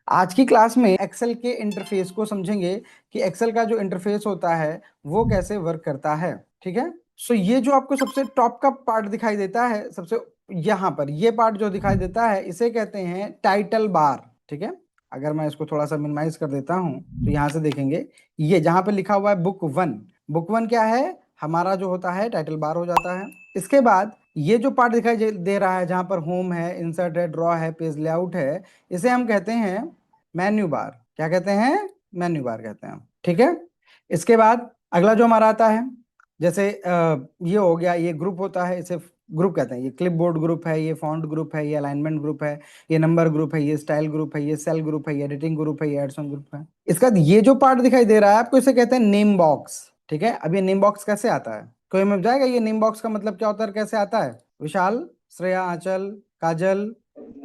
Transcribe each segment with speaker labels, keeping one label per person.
Speaker 1: आज की क्लास में एक्सेल के इंटरफेस को समझेंगे कि एक्सेल का जो इंटरफेस होता है वो कैसे वर्क करता है। ठीक है, सो ये जो आपको सबसे टॉप का पार्ट दिखाई देता है, सबसे यहाँ पर ये पार्ट जो दिखाई देता है इसे कहते हैं टाइटल बार। ठीक है, अगर मैं इसको थोड़ा सा मिनिमाइज कर देता हूँ तो यहाँ से देखेंगे ये जहाँ पे लिखा हुआ है बुक वन, बुक वन क्या है, हमारा जो होता है टाइटल बार हो जाता है। इसके बाद ये जो पार्ट दिखाई दे रहा है जहाँ पर होम है, इंसर्ट है, ड्रॉ है, पेज लेआउट है, इसे हम कहते हैं मेन्यू बार। क्या कहते हैं? मेन्यू बार कहते हैं। ठीक है, इसके बाद अगला जो हमारा आता है, जैसे ये हो गया, ये ग्रुप होता है, इसे ग्रुप कहते हैं। ये क्लिपबोर्ड ग्रुप है, ये फॉन्ट ग्रुप है, ये अलाइनमेंट ग्रुप है, ये नंबर ग्रुप है, ये स्टाइल ग्रुप है, ये सेल ग्रुप है, ये एडिटिंग ग्रुप है, ये एड्स ऑन ग्रुप है। इसके बाद ये जो पार्ट दिखाई दे रहा है आपको, इसे कहते हैं नेम बॉक्स। ठीक है, अब ये नेम बॉक्स कैसे आता है, कोई हमें बताएगा ये नेम बॉक्स का मतलब क्या होता है, कैसे आता है? विशाल, श्रेया, आंचल, काजल,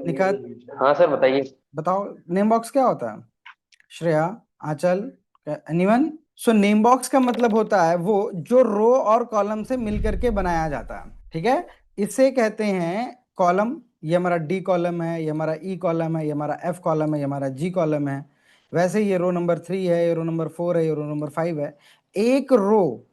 Speaker 1: निखत,
Speaker 2: हाँ सर बताइए।
Speaker 1: बताओ नेम बॉक्स क्या होता है? श्रेया, आंचल, एनीवन? सो नेम बॉक्स का मतलब होता है वो जो रो और कॉलम से मिलकर के बनाया जाता है। ठीक है, इसे कहते हैं कॉलम। ये हमारा डी कॉलम है, ये हमारा ई कॉलम है, ये हमारा एफ कॉलम है, ये हमारा जी कॉलम है। वैसे ये रो नंबर 3 है, ये रो नंबर 4 है, ये रो नंबर 5 है। एक रो,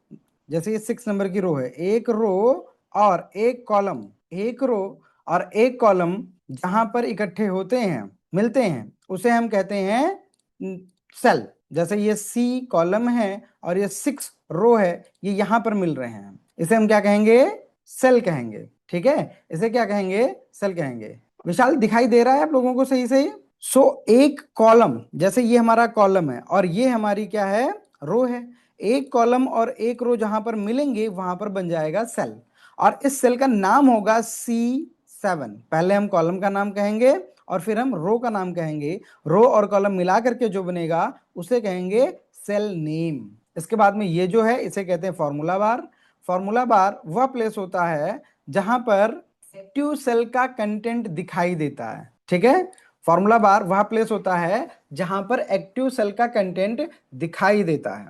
Speaker 1: जैसे ये 6 नंबर की रो है, एक रो और एक कॉलम, एक रो और एक कॉलम जहां पर इकट्ठे होते हैं, मिलते हैं, उसे हम कहते हैं सेल। जैसे ये सी कॉलम है और ये 6 रो है, ये यहां पर मिल रहे हैं, इसे हम क्या कहेंगे? सेल कहेंगे। ठीक है, इसे क्या कहेंगे? सेल कहेंगे। विशाल दिखाई दे रहा है आप लोगों को सही सही? सो एक कॉलम, जैसे ये हमारा कॉलम है और ये हमारी क्या है? रो है। एक कॉलम और एक रो जहां पर मिलेंगे वहां पर बन जाएगा सेल, और इस सेल का नाम होगा C7। पहले हम कॉलम का नाम कहेंगे और फिर हम रो का नाम कहेंगे। रो और कॉलम मिला करके जो बनेगा उसे कहेंगे सेल नेम। इसके बाद में ये जो है इसे कहते हैं फॉर्मूला बार। फॉर्मूला बार वह प्लेस होता है जहां पर एक्टिव सेल का कंटेंट दिखाई देता है। ठीक है, फॉर्मूला बार वह प्लेस होता है जहां पर एक्टिव सेल का कंटेंट दिखाई देता है।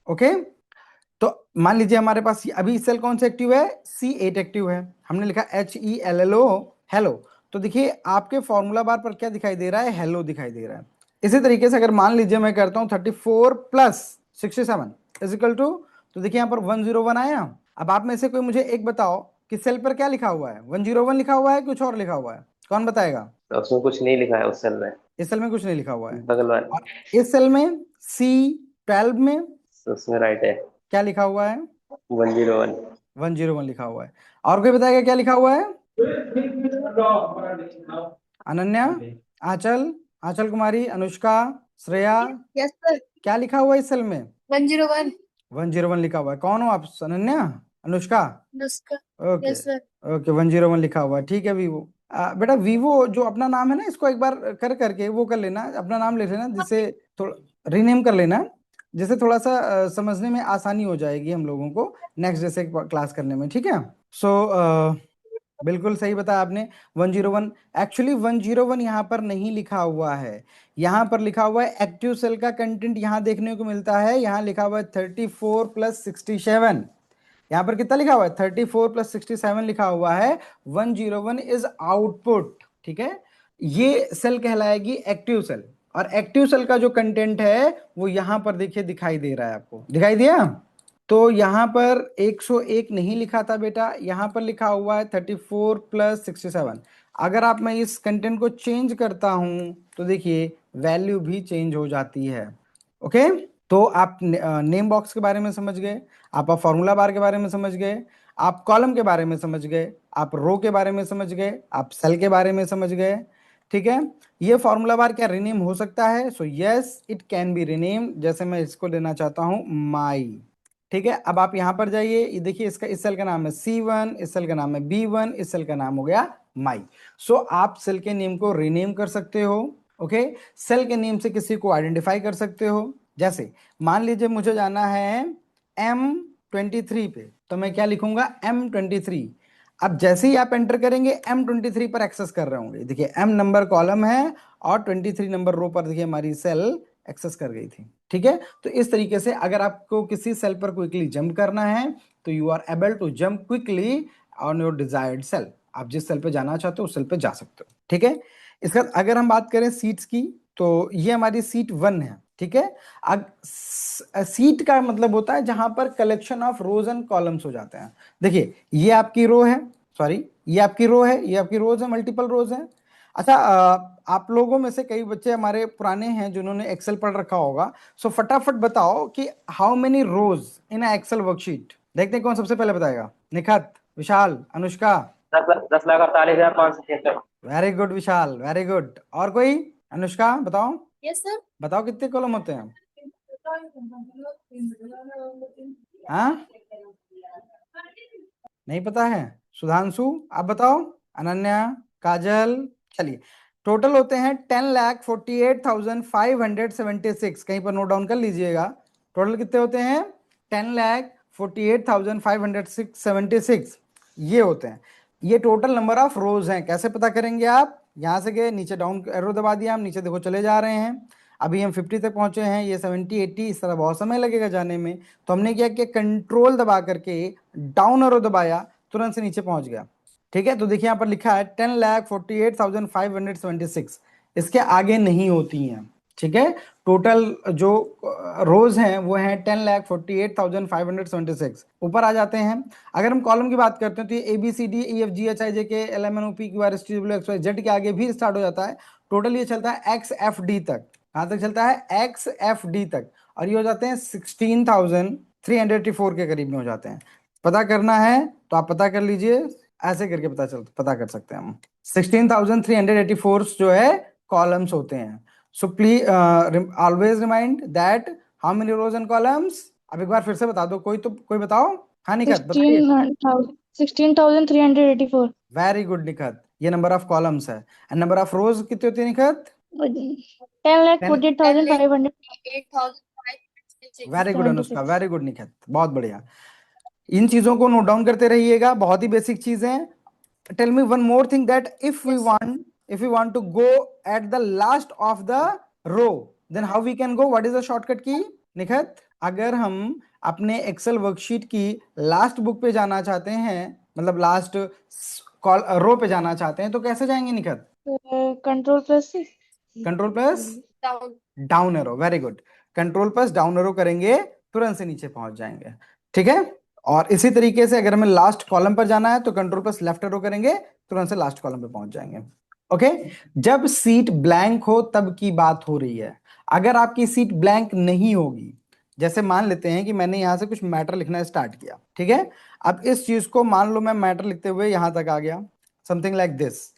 Speaker 1: ओके, तो मान लीजिए हमारे पास अभी सेल कौन सा एक्टिव है? C8 एक्टिव है। हमने लिखा HELLO, हेलो। तो देखिए आपके फॉर्मूला बार पर क्या दिखाई दे रहा है? हेलो दिखाई दे रहा है। इसी तरीके से अगर मान लीजिए मैं करता हूं 34 प्लस 67 इजिकल टू, तो देखिए यहाँ पर 101 आया। अब आप में से कोई मुझे एक बताओ कि सेल पर क्या लिखा हुआ है? 101 लिखा हुआ है, कुछ और लिखा हुआ है? कौन बताएगा?
Speaker 2: तो उसमें कुछ नहीं लिखा है उस सेल में।
Speaker 1: इस सेल में कुछ नहीं लिखा हुआ है।
Speaker 2: बगल वाले।
Speaker 1: और इस सेल में C12 में
Speaker 2: तो उसमें राइट है।
Speaker 1: क्या लिखा हुआ है?
Speaker 2: 101।
Speaker 1: 101 लिखा हुआ है। और कोई बताएगा क्या लिखा हुआ है? अनन्या, आंचल, आंचल कुमारी, अनुष्का, श्रेया,
Speaker 3: यस सर।
Speaker 1: क्या लिखा हुआ है इस सेल में?
Speaker 3: 101।
Speaker 1: 101 लिखा हुआ है। कौन हो आप? अनन्या, अनुष्का?
Speaker 3: नुस्खा।
Speaker 1: Okay,
Speaker 3: yes sir.
Speaker 1: ओके 101 लिखा हुआ है। ठीक है वीवो, बेटा वीवो जो अपना नाम है ना, इसको एक बार कर करके वो कर लेना, अपना नाम लिख लेना, जिससे थोड़ा रीनेम कर लेना, जिससे थोड़ा सा समझने में आसानी हो जाएगी हम लोगों को नेक्स्ट डे से क्लास करने में। ठीक है, सो बिल्कुल सही बताया आपने। 101, एक्चुअली 101 यहाँ पर नहीं लिखा हुआ है, यहाँ पर लिखा हुआ है एक्टिव सेल का कंटेंट यहाँ देखने को मिलता है। यहाँ लिखा हुआ है 34 प्लस 67। यहाँ पर कितना लिखा हुआ है? 34 प्लस 67 लिखा हुआ है। 101 इज आउटपुट। ठीक है, ये सेल कहलाएगी एक्टिव सेल, और एक्टिव सेल का जो कंटेंट है वो यहाँ पर देखिए दिखाई दे रहा है, आपको दिखाई दिया? तो यहाँ पर 101 नहीं लिखा था बेटा, यहाँ पर लिखा हुआ है 34 प्लस 67। अगर आप मैं इस कंटेंट को चेंज करता हूं तो देखिए वैल्यू भी चेंज हो जाती है। ओके, तो आप नेम बॉक्स के बारे में समझ गए, आप फॉर्मूला बार के बारे में समझ गए, आप कॉलम के बारे में समझ गए, आप रो के बारे में समझ गए, आप सेल के बारे में समझ गए। ठीक है, ये फॉर्मूला बार क्या रिनेम हो सकता है? So yes it can be rename. जैसे मैं इसको लेना चाहता हूं माई। ठीक है, अब आप यहां पर जाइए, ये देखिए इसका इस सेल का नाम है C1, इस सेल का नाम है B1, इस सेल का नाम हो गया माई। सो आप सेल के नेम को रीनेम कर सकते हो। ओके, सेल के नेम से किसी को आइडेंटिफाई कर सकते हो। जैसे मान लीजिए मुझे जाना है M23 पे, तो मैं क्या लिखूंगा? M23। अब जैसे ही आप एंटर करेंगे M23 पर एक्सेस कर रहे होंगे, देखिए M नंबर कॉलम है और 23 नंबर रो पर देखिए हमारी सेल एक्सेस कर गई थी। ठीक है, तो इस तरीके से अगर आपको किसी सेल पर क्विकली जंप करना है तो you are able to jump quickly on your desired cell. आप जिस सेल पे जाना चाहते हो उस सेल पे जा सकते हो। ठीक है, इसका अगर हम बात करें सीट्स की, तो ये हमारी सीट 1 है, ठीक है। अब सीट का मतलब होता है जहां पर collection of rose and columns हो जाते हैं। देखिए ये आपकी रो है, सॉरी ये आपकी रो है, ये आपकी रोज है, मल्टीपल रोज है। अच्छा आप लोगों में से कई बच्चे हमारे पुराने हैं जिन्होंने एक्सेल पढ़ रखा होगा, सो फटाफट बताओ कि how many rows in Excel worksheet. देखते हैं कौन सबसे पहले बताएगा। Nikhat, Vishal, Anushka.
Speaker 2: 10,48,576।
Speaker 1: Very good Vishal, very good. और कोई? अनुष्का बताओ।
Speaker 3: Yes sir.
Speaker 1: बताओ कितने कॉलम होते हैं? हाँ नहीं पता है? सुधांशु आप बताओ। अनन्या, काजल, चलिए टोटल होते हैं 10,48,576। कहीं पर नोट डाउन कर लीजिएगा। टोटल कितने होते हैं? 10,48,576 ये होते हैं। ये टोटल नंबर ऑफ रोज हैं। कैसे पता करेंगे आप? यहां से गए नीचे डाउन एरो दबा दिया, हम नीचे देखो चले जा रहे हैं। अभी हम 50 तक पहुंचे हैं, ये 70 80 इस तरह बहुत समय लगेगा जाने में। तो हमने क्या किया, कंट्रोल दबा करके डाउन एरो दबाया, तुरंत से नीचे पहुंच गया। ठीक है, तो देखिए यहाँ पर लिखा है 10,48,576। इसके आगे नहीं होती हैं, ठीक है। टोटल जो रोज हैं वो हैं 10,48,576। ऊपर आ जाते हैं। अगर हम कॉलम की बात करते हैं तो ये ABCDEFGHIJKLMNOP QRSTUVXYZ के आगे भी स्टार्ट हो जाता है। टोटल ये चलता है XFD तक। कहाँ तक चलता है? XFD तक। और ये हो जाते हैं 16,384 के करीब में हो जाते हैं। पता करना है तो आप पता कर लीजिए, ऐसे करके पता कर सकते हैं हम। 16,384 जो है कॉलम्स होते हैं। So please always remind that how many rows and columns. अब एक बार फिर से बता दो, कोई बताओ। हाँ निखत बताइए।
Speaker 3: 16,384।
Speaker 1: वेरी गुड निखत, ये नंबर ऑफ कॉलम्स है। एंड नंबर ऑफ रोज कितने होते हैं Nikhat?
Speaker 3: 10,48,500।
Speaker 1: Very good Anushka, very good Nikhat, बहुत बढ़िया। इन चीजों को नोट डाउन करते रहिएगा, बहुत ही बेसिक चीजें। Tell me one more thing that if we want to go at the last of the row, then how we can go? What is the shortcut key Nikhat? अगर हम अपने एक्सेल वर्कशीट की last book पे जाना चाहते हैं, मतलब last रो पे जाना चाहते हैं, तो कैसे जाएंगे Nikhat?
Speaker 3: Control plus
Speaker 1: down arrow. Very good, control plus down arrow करेंगे, तुरंत से नीचे पहुंच जाएंगे। ठीक है, और इसी तरीके से अगर हमें लास्ट कॉलम पर जाना है तो कंट्रोल प्लस लेफ्ट एरो करेंगे, तुरंत से लास्ट कॉलम पे पहुंच जाएंगे। ओके, जब सीट ब्लैंक हो तब की बात हो रही है। अगर आपकी सीट ब्लैंक नहीं होगी, जैसे मान लेते हैं कि मैंने यहां से कुछ मैटर लिखना स्टार्ट किया, ठीक है। अब इस चीज को मान लो मैं मैटर लिखते हुए यहां तक आ गया, समथिंग लाइक दिस।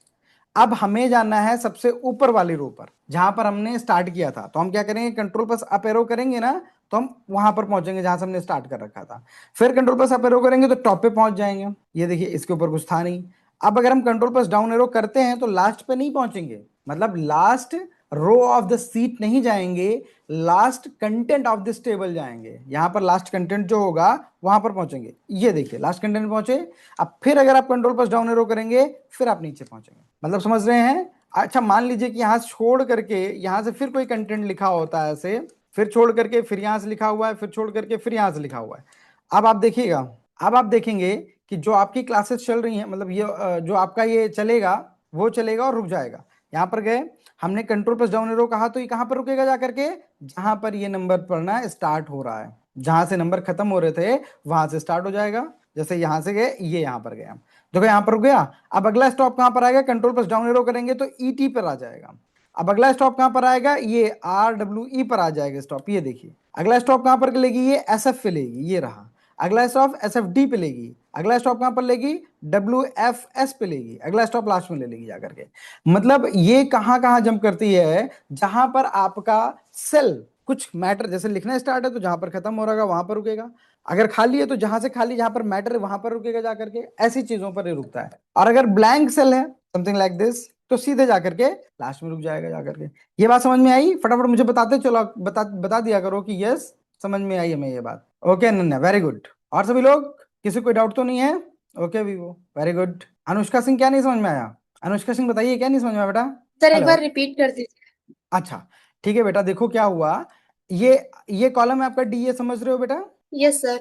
Speaker 1: अब हमें जाना है सबसे ऊपर वाली रो पर जहां पर हमने स्टार्ट किया था। तो हम क्या करेंगे, कंट्रोल प्लस अप एरो करेंगे ना, तो हम वहां पर पहुंचेंगे जहां से हमने स्टार्ट कर रखा था। फिर कंट्रोल प्लस अप एरो करेंगे तो टॉप पे पहुंच जाएंगे। ये देखिए इसके ऊपर कुछ था नहीं। अब अगर हम कंट्रोल प्लस डाउन एरो करते हैं तो लास्ट पे नहीं पहुंचेंगे, मतलब last row of the seat नहीं जाएंगे, last content of this table जाएंगे। यहां पर लास्ट कंटेंट जो होगा वहां पर पहुंचेंगे। ये देखिए लास्ट कंटेंट पहुंचे। अब फिर अगर आप कंट्रोल प्लस डाउन एरो करेंगे फिर आप नीचे पहुंचेंगे। मतलब समझ रहे हैं? अच्छा मान लीजिए कि यहां छोड़ करके यहां से फिर कोई कंटेंट लिखा होता है ऐसे, फिर छोड़ करके फिर यहां से लिखा हुआ है, फिर छोड़ करके फिर यहां से लिखा हुआ है। अब आप देखिएगा, अब आप देखेंगे कि जो आपकी क्लासेस चल रही हैं, मतलब ये जो आपका ये चलेगा वो चलेगा और रुक जाएगा। यहां पर गए, हमने कंट्रोल प्लस डाउन एरो कहा तो ये कहां पर रुकेगा जा करके? जहां पर ये नंबर पढ़ना स्टार्ट हो रहा है, जहां से नंबर खत्म हो रहे थे वहां से स्टार्ट हो जाएगा। जैसे यहां से गए, ये यहां पर गया, देखो यहां पर रुक गया। अब अगला स्टॉप कहां पर आएगा? कंट्रोल प्लस डाउन एरो करेंगे तो ईटी पर आ जाएगा। अब अगला स्टॉप कहां पर आएगा? ये RWE पर आ जाएगा स्टॉप। ये देखिए अगला स्टॉप कहां पर लेगी? ये SF पे लेगी, ये रहा। अगला स्टॉप SFD पे लेगी। अगला स्टॉप कहां पर लेगी? WFS पे लेगी। अगला स्टॉप लास्ट में ले लेगी जाकर के। मतलब ये कहां कहां जंप करती है? जहां पर आपका सेल कुछ मैटर जैसे लिखना स्टार्ट है तो जहां पर खत्म हो रहा वहां पर रुकेगा। अगर खाली है तो जहां से खाली जहां पर मैटर है वहां पर रुकेगा जाकर के। ऐसी चीजों पर ये रुकता है। और अगर ब्लैंक सेल है समथिंग लाइक दिस तो सीधे जाकर के लास्ट में रुक जाएगा जाकर के। ये बात समझ में आई? फटाफट मुझे बताते चलो, बता दिया करो कि यस समझ में आई हमें ये बात। Okay Ananya, very good. और सभी लोग, किसी कोई डाउट तो नहीं है? Okay Vivo, very good. Anushka Singh क्या नहीं समझ में आया? अनुष्का सिंह बताइए क्या नहीं समझ में आया बेटा?
Speaker 3: सर एक
Speaker 1: हेलो,
Speaker 3: बार रिपीट कर दीजिए।
Speaker 1: अच्छा ठीक है बेटा, देखो क्या हुआ। ये कॉलम है आपका डी, ये समझ रहे हो बेटा?
Speaker 3: Yes sir.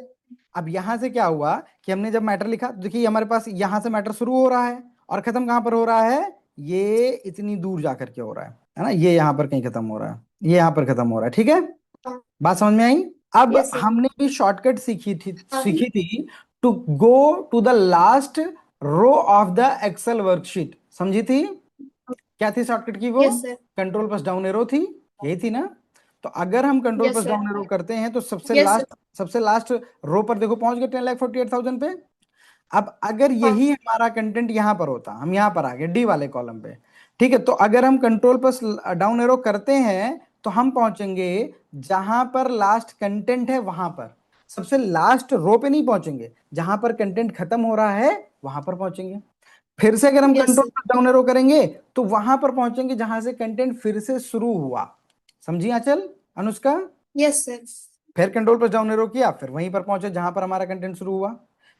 Speaker 1: अब यहां से क्या हुआ कि हमने जब मैटर लिखा तो देखिए हमारे पास यहां से मैटर शुरू हो रहा है और खत्म कहां पर हो रहा है? ये इतनी दूर जाकर के हो रहा है ना, ये यहाँ पर कहीं खत्म हो रहा है, ये यहाँ पर खत्म हो रहा है, ठीक है। बात समझ में आई? अब
Speaker 3: Yes, sir.
Speaker 1: हमने भी शॉर्टकट
Speaker 3: हाँ,
Speaker 1: सीखी थी to go to the last row of the Excel worksheet, समझी थी? क्या थी शॉर्टकट की वो?
Speaker 3: Yes, sir.
Speaker 1: Control plus down arrow थी, यही थी ना। तो अगर हम control
Speaker 3: Yes,
Speaker 1: plus
Speaker 3: sir.
Speaker 1: Down arrow करते हैं तो
Speaker 3: Yes, sir.
Speaker 1: सबसे लास्ट रो पर देखो पहुंच गए 10,48,000 पे। अब अगर
Speaker 3: हाँ,
Speaker 1: यही हमारा कंटेंट यहाँ पर होता, हम यहाँ पर आ गए डी वाले कॉलम पे, ठीक है, तो अगर हम कंट्रोल प्लस डाउन एरो करते हैं तो हम पहुंचेंगे जहां पर लास्ट कंटेंट है वहां पर, सबसे लास्ट रो पे नहीं पहुंचेंगे, जहां पर कंटेंट खत्म हो रहा है वहां पर पहुंचेंगे। फिर से अगर हम
Speaker 3: Yes,
Speaker 1: control
Speaker 3: sir.
Speaker 1: Plus down arrow करेंगे तो वहां पर पहुंचेंगे जहां से कंटेंट फिर से शुरू हुआ, समझी आंचल, अनुष्का?
Speaker 3: Yes, sir.
Speaker 1: फिर कंट्रोल प्लस डाउन एरो किया, फिर वहीं पर पहुंचे जहां पर हमारा कंटेंट शुरू हुआ,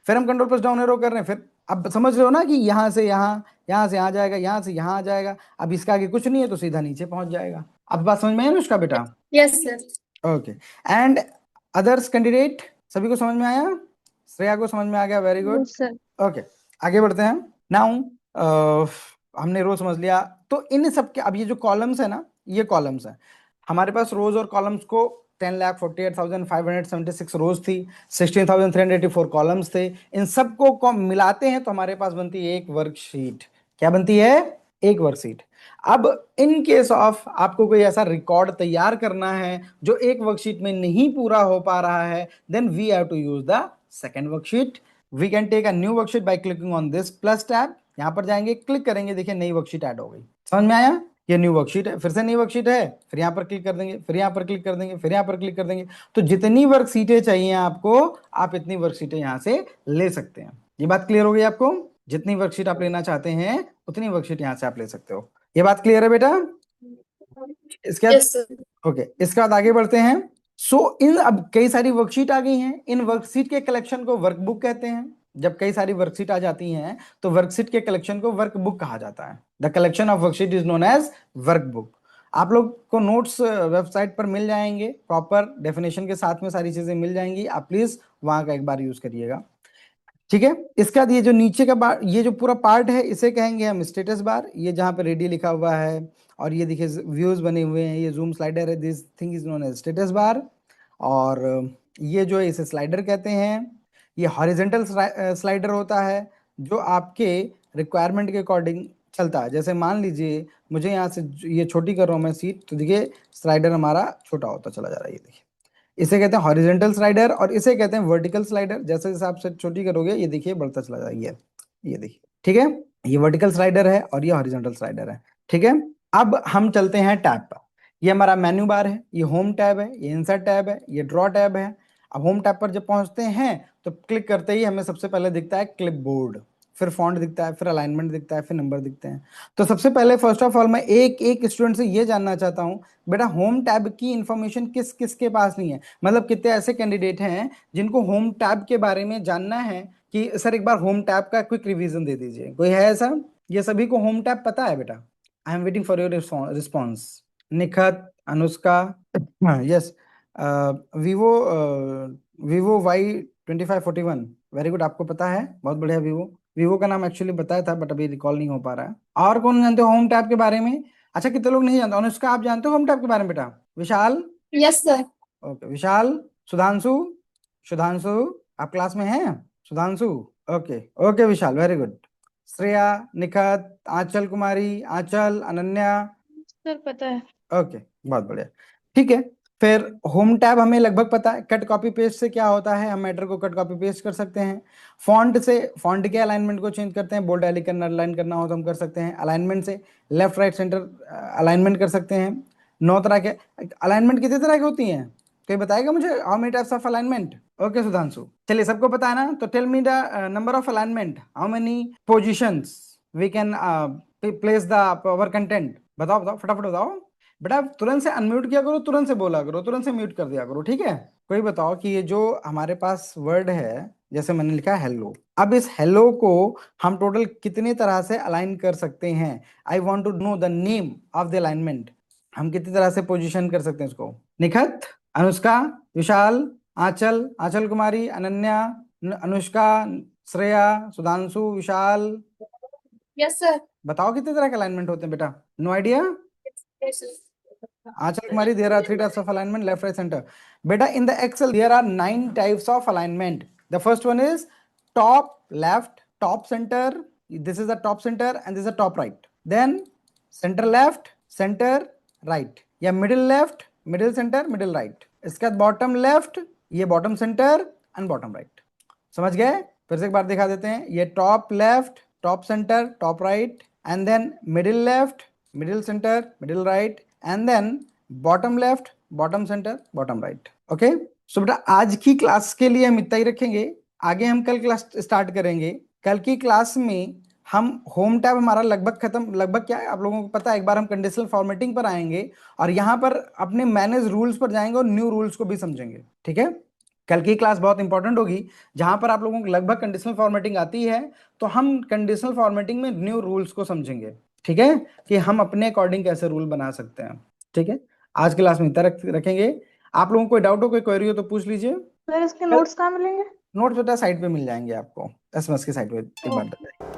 Speaker 1: फिर हम कंट्रोल प्लस डाउन एरो कर रहे हैं, फिर अब समझ रहे हो ना कि यहां से यहां, यहां से यहां जाएगा, यहां से यहां आ जाएगा, अब इसका आगे कुछ नहीं है तो सीधा नीचे पहुंच जाएगा। अब बात समझ में आई अनुष्का बेटा?
Speaker 3: Yes, sir.
Speaker 1: Okay, and others candidate, सभी को समझ में आया? श्रेया को समझ में आ गया, very good.
Speaker 3: Yes, sir.
Speaker 1: Okay, आगे बढ़ते हैं। नाउ हमने रो समझ लिया, तो इन सब के अब ये जो कॉलम्स है ना, ये कॉलम्स है हमारे पास, रोज और कॉलम्स को 10,48,576 रोज थी, 16,384 कॉलम्स थे, इन सबको मिलाते हैं तो हमारे पास बनती है एक वर्कशीट। क्या बनती है? एक वर्कशीट। अब इन केस ऑफ आपको कोई ऐसा रिकॉर्ड तैयार करना है जो एक वर्कशीट में नहीं पूरा हो पा रहा है, then we have to use the second worksheet. We can take a new worksheet by clicking on this plus tab, यहां पर जाएंगे, क्लिक करेंगे, देखिए नई वर्कशीट ऐड हो गई। समझ में आया? ये न्यू वर्कशीट है, फिर से नई वर्कशीट है, फिर यहाँ पर क्लिक कर देंगे, फिर यहाँ पर क्लिक कर देंगे, फिर यहाँ पर क्लिक कर देंगे, तो जितनी वर्कशीटें चाहिए आपको, आप इतनी वर्कशीटें यहाँ से ले सकते हैं। ये बात क्लियर हो गई आपको? जितनी वर्कशीट आप लेना चाहते हैं उतनी वर्कशीट यहाँ से आप ले सकते हो। ये बात क्लियर है बेटा? इसके बाद
Speaker 3: Yes, sir.
Speaker 1: ओके, इसके बाद आगे बढ़ते हैं। इन अब कई सारी वर्कशीट आ गई हैं, इन वर्कशीट के कलेक्शन को वर्कबुक कहते हैं। जब कई सारी वर्कशीट आ जाती हैं तो वर्कशीट के कलेक्शन को वर्कबुक कहा जाता है। The collection of worksheet is known as workbook. आप लोग को नोट्स वेबसाइट पर मिल जाएंगे, प्रॉपर डेफिनेशन के साथ में सारी चीजें मिल जाएंगी, आप प्लीज वहां का एक बार यूज करिएगा, ठीक है। इसके बाद ये जो नीचे का बार, ये जो पूरा पार्ट है इसे कहेंगे हम स्टेटस बार, ये जहाँ पे रेडी लिखा हुआ है और ये देखिए व्यूज बने हुए हैं, ये जूम स्लाइडर है, this thing is known as status bar. और ये जो है इसे स्लाइडर कहते हैं। ये हॉरिजेंटल स्लाइडर होता है जो आपके रिक्वायरमेंट के अकॉर्डिंग चलता है। जैसे मान लीजिए मुझे यहाँ से ये छोटी कर रहा हूँ मैं सीट, तो देखिए स्लाइडर हमारा छोटा होता चला जा रहा है, ये देखिए, इसे कहते हैं हॉरिजेंटल स्लाइडर, और इसे कहते हैं वर्टिकल स्लाइडर। जैसे जैसे आप से छोटी करोगे ये देखिए बढ़ता चला जाएगा, ये देखिए, ठीक है। ये वर्टिकल स्लाइडर है और ये हॉरिजेंटल स्लाइडर है, ठीक है। अब हम चलते हैं टैब पर। ये हमारा मेन्यू बार है, ये होम टैब है, ये इंसर्ट टैब है, ये ड्रॉ टैब है। अब होम टैब पर जब पहुंचते हैं तो क्लिक करते ही हमें सबसे पहले दिखता है क्लिपबोर्ड, फिर फॉन्ट दिखता है, फिर अलाइनमेंट दिखता है, फिर नंबर दिखते हैं। तो सबसे पहले फर्स्ट ऑफ ऑल मैं एक एक स्टूडेंट से ये जानना चाहता हूँ, बेटा होम टैब की इंफॉर्मेशन किस किस के पास नहीं है? मतलब कितने ऐसे कैंडिडेट हैं जिनको होम टैब के बारे में जानना है कि सर एक बार होम टैब का क्विक रिवीजन दे दीजिए, कोई है ऐसा? ये सभी को होम टैब पता है बेटा? I am waiting for your response. Nikhat, Anushka, yes, Vivo, Vivo Y2541, very good, आपको पता है, बहुत बढ़िया। वीवो, वीवो का नाम एक्चुअली बताया था बट अभी रिकॉल नहीं हो पा रहा है। और कौन जानते हो होम टैब के बारे में? अच्छा, कितने लोग नहीं जानते? अनुष्का आप जानते हो होम टैब के बारे में बेटा? विशाल?
Speaker 3: Yes, sir.
Speaker 1: ओके विशाल। सुधांशु, सुधांशु आप क्लास में हैं? सुधांशु, ओके ओके विशाल, वेरी गुड। श्रेया, निखत, आंचल कुमारी, आंचल, अनन्या,
Speaker 3: Sir, पता है।
Speaker 1: ओके बहुत बढ़िया, ठीक है। फिर होम टैब हमें लगभग पता है। कट कॉपी पेस्ट से क्या होता है, हम मैटर को कट कॉपी पेस्ट कर सकते हैं। फॉन्ट से फॉन्ट के अलाइनमेंट को चेंज करते हैं, बोल्ड इटैलिक करना, अलाइन करना हो तो हम कर सकते हैं। अलाइनमेंट से लेफ्ट राइट सेंटर अलाइनमेंट कर सकते हैं। 9 तरह के अलाइनमेंट, कितने तरह की होती हैं कोई बताएगा मुझे? How many types of alignment? Okay Sudhanshu, चलिए सबको पता है ना, तो tell me the number of alignment, how many positions we can place the our content. बताओ बताओ फटाफट बताओ बेटा, तुरंत से अनम्यूट किया करो, तुरंत से बोला करो, तुरंत से म्यूट कर दिया करो, ठीक है। कोई बताओ कि ये जो हमारे पास वर्ड है, जैसे मैंने लिखा है हेलो, अब इस हेलो को हम टोटल कितने तरह से अलाइन कर सकते हैं? I want to know the name of the alignment. हम कितनी तरह से पोजिशन कर सकते हैं इसको? Nikhat, Anushka, Vishal, Aanchal, Aanchal Kumari, Ananya, Anushka, Shreya, Sudhanshu, Vishal,
Speaker 3: yes sir.
Speaker 1: बताओ कितने तरह के अलाइनमेंट होते हैं बेटा, no idea?
Speaker 3: Yes sir.
Speaker 1: Achal Kumari, there are 3 types of alignment, left, right, center. Beta, in the Excel, there are 9 types of alignment. The first one is top left, top center. This is the top center and this is the top right. Then center left, center right. या middle left, middle center, middle right. इसके बाद bottom left, ये bottom center and bottom right. समझ गए? फिर से एक बार दिखा देते हैं. ये top left, top center, top right, and then middle left, middle center, middle right, and then bottom left, bottom center, bottom right. Okay? So बेटा आज की क्लास के लिए हम इतना ही रखेंगे. आगे हम कल क्लास स्टार्ट करेंगे. कल की क्लास में हम होम टैब हमारा लगभग खत्म, लगभग क्या है आप लोगों को पता है. एक बार हम कंडीशनल फॉर्मेटिंग पर आएंगे और यहाँ पर अपने मैनेज रूल्स पर जाएंगे और न्यू रूल्स को भी समझेंगे. ठीक है? कल की क्लास बहुत इंपॉर्टेंट होगी जहां पर आप लोगों को लगभग कंडीशनल फॉर्मेटिंग आती है, तो हम कंडीशनल फॉर्मेटिंग में न्यू रूल्स को समझेंगे. ठीक है, कि हम अपने अकॉर्डिंग कैसे रूल बना सकते हैं. ठीक है, आज की क्लास में इतना रखेंगे. आप लोगों को कोई डाउट हो, कोई क्वेरी हो तो पूछ लीजिए.
Speaker 4: सर इसके नोट्स कहाँ मिलेंगे?
Speaker 1: नोट्स बेटा साइट पे मिल जाएंगे आपको, एसएमएस की साइट पे एक बार.